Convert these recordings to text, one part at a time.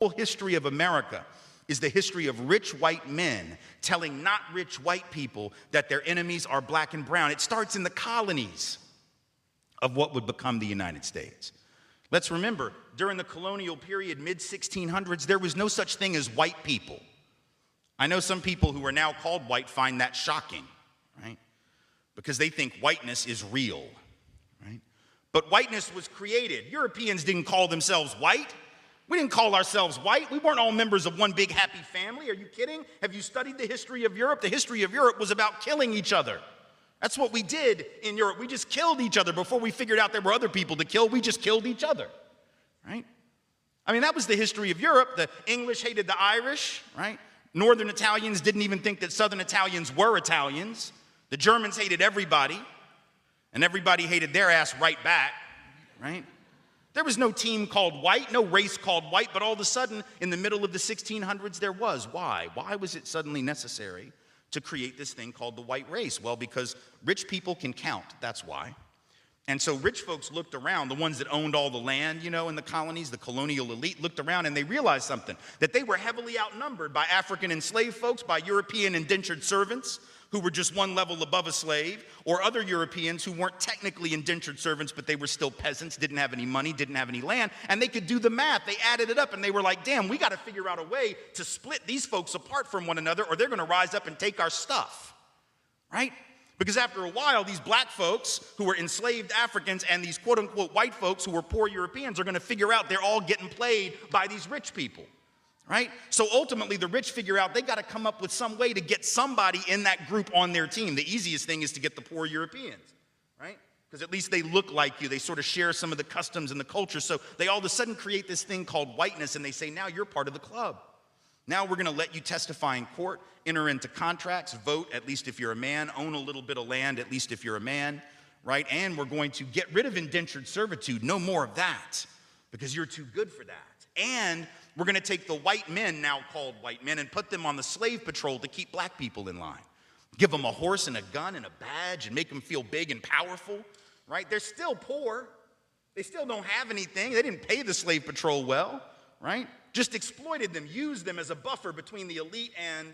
whole history of America is the history of rich white men telling not rich white people that their enemies are black and brown. It starts in the colonies of what would become the United States. Let's remember, during the colonial period, mid-1600s, there was no such thing as white people. I know some people who are now called white find that shocking, right? Because they think whiteness is real, right? But whiteness was created. Europeans didn't call themselves white. We didn't call ourselves white. We weren't all members of one big happy family. Are you kidding? Have you studied the history of Europe? The history of Europe was about killing each other. That's what we did in Europe. We just killed each other before we figured out there were other people to kill. We just killed each other, right? I mean, that was the history of Europe. The English hated the Irish, right? Northern Italians didn't even think that Southern Italians were Italians. The Germans hated everybody, and everybody hated their ass right back, right? There was no team called white, no race called white, but all of a sudden, in the middle of the 1600s, there was. Why? Why was it suddenly necessary to create this thing called the white race? Well, because rich people can count, that's why. And so rich folks looked around, the ones that owned all the land, you know, in the colonies, the colonial elite looked around and they realized something, that they were heavily outnumbered by African enslaved folks, by European indentured servants, who were just one level above a slave, or other Europeans who weren't technically indentured servants, but they were still peasants, didn't have any money, didn't have any land, and they could do the math. They added it up, and they were like, damn, we got to figure out a way to split these folks apart from one another, or they're going to rise up and take our stuff, right? Because after a while, these black folks who were enslaved Africans and these quote-unquote white folks who were poor Europeans are going to figure out they're all getting played by these rich people. Right? So ultimately, the rich figure out they got to come up with some way to get somebody in that group on their team. The easiest thing is to get the poor Europeans, right? Because at least they look like you. They sort of share some of the customs and the culture. So they all of a sudden create this thing called whiteness, and they say, now you're part of the club. Now we're going to let you testify in court, enter into contracts, vote, at least if you're a man, own a little bit of land, at least if you're a man, right? And we're going to get rid of indentured servitude. No more of that, because you're too good for that. And we're going to take the white men, now called white men, and put them on the slave patrol to keep black people in line. Give them a horse and a gun and a badge and make them feel big and powerful, right? They're still poor. They still don't have anything. They didn't pay the slave patrol well, right? Just exploited them, used them as a buffer between the elite and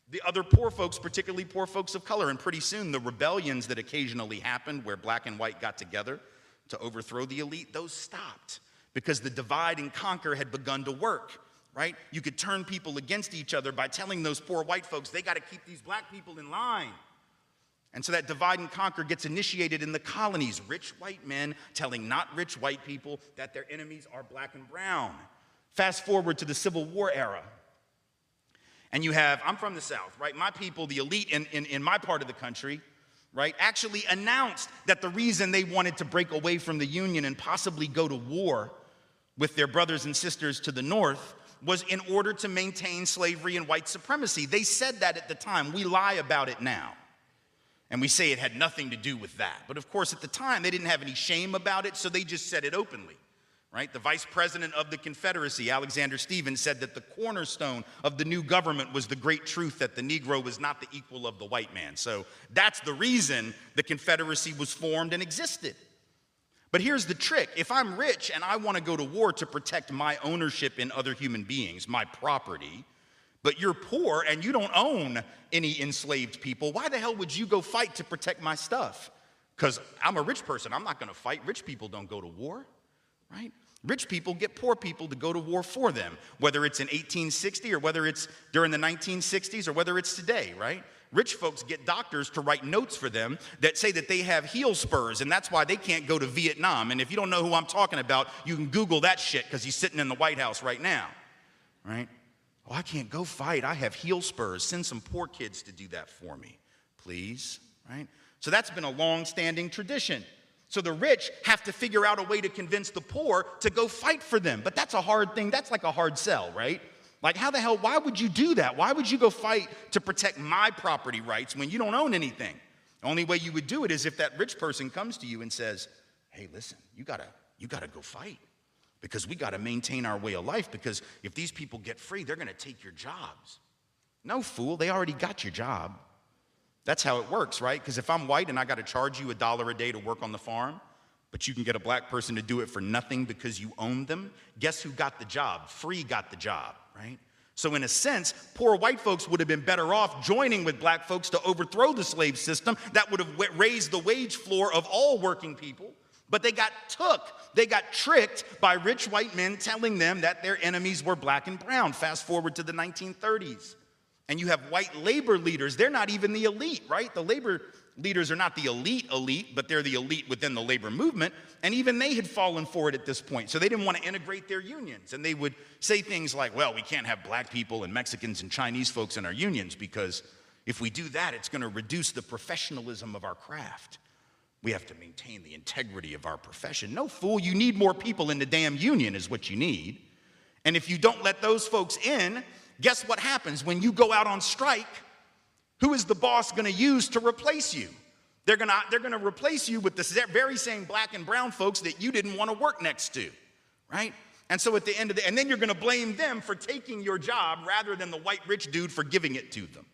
the other poor folks, particularly poor folks of color. And pretty soon, the rebellions that occasionally happened where black and white got together to overthrow the elite, those stopped. Because the divide and conquer had begun to work, right? You could turn people against each other by telling those poor white folks, they got to keep these black people in line. And so that divide and conquer gets initiated in the colonies. Rich white men telling not rich white people that their enemies are black and brown. Fast forward to the Civil War era. And you have, I'm from the South, right? My people, the elite in my part of the country, right, actually announced that the reason they wanted to break away from the Union and possibly go to war with their brothers and sisters to the north was in order to maintain slavery and white supremacy. They said that at the time. We lie about it now. And we say it had nothing to do with that. But of course, at the time, they didn't have any shame about it, so they just said it openly, right? The vice president of the Confederacy, Alexander Stephens, said that the cornerstone of the new government was the great truth that the Negro was not the equal of the white man. So that's the reason the Confederacy was formed and existed. But here's the trick. If I'm rich and I want to go to war to protect my ownership in other human beings, my property, but you're poor and you don't own any enslaved people, why the hell would you go fight to protect my stuff? Because I'm a rich person. I'm not going to fight. Rich people don't go to war, right? Rich people get poor people to go to war for them, whether it's in 1860 or whether it's during the 1960s or whether it's today, right? Rich folks get doctors to write notes for them that say that they have heel spurs, and that's why they can't go to Vietnam. And if you don't know who I'm talking about, you can Google that shit because he's sitting in the White House right now, right? Oh, I can't go fight. I have heel spurs. Send some poor kids to do that for me, please, right? So that's been a long-standing tradition. So the rich have to figure out a way to convince the poor to go fight for them. But that's a hard thing. That's like a hard sell, right? Like, how the hell, why would you do that? Why would you go fight to protect my property rights when you don't own anything? The only way you would do it is if that rich person comes to you and says, hey, listen, you gotta go fight because we gotta maintain our way of life, because if these people get free, they're gonna take your jobs. No, fool, they already got your job. That's how it works, right? Because if I'm white and I gotta charge you $1 a day to work on the farm, but you can get a black person to do it for nothing because you own them. Guess who got the job? Free got the job, right? So in a sense, poor white folks would have been better off joining with black folks to overthrow the slave system. That would have raised the wage floor of all working people. But they got tricked by rich white men telling them that their enemies were black and brown. Fast forward to the 1930s. And you have white labor leaders. They're not even the elite, right? The labor leaders are not the elite, but they're the elite within the labor movement. And even they had fallen for it at this point. So they didn't want to integrate their unions. And they would say things like, well, we can't have black people and Mexicans and Chinese folks in our unions because if we do that, it's going to reduce the professionalism of our craft. We have to maintain the integrity of our profession. No, fool, you need more people in the damn union is what you need. And if you don't let those folks in, guess what happens? When you go out on strike, who is the boss going to use to replace you? They're going to replace you with the very same black and brown folks that you didn't want to work next to, right? And so at the end of and then you're going to blame them for taking your job rather than the white rich dude for giving it to them,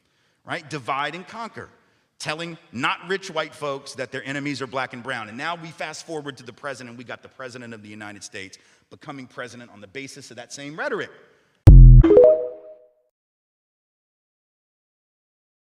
right? Divide and conquer. Telling not rich white folks that their enemies are black and brown. And now we fast forward to the president. We got the president of the United States becoming president on the basis of that same rhetoric.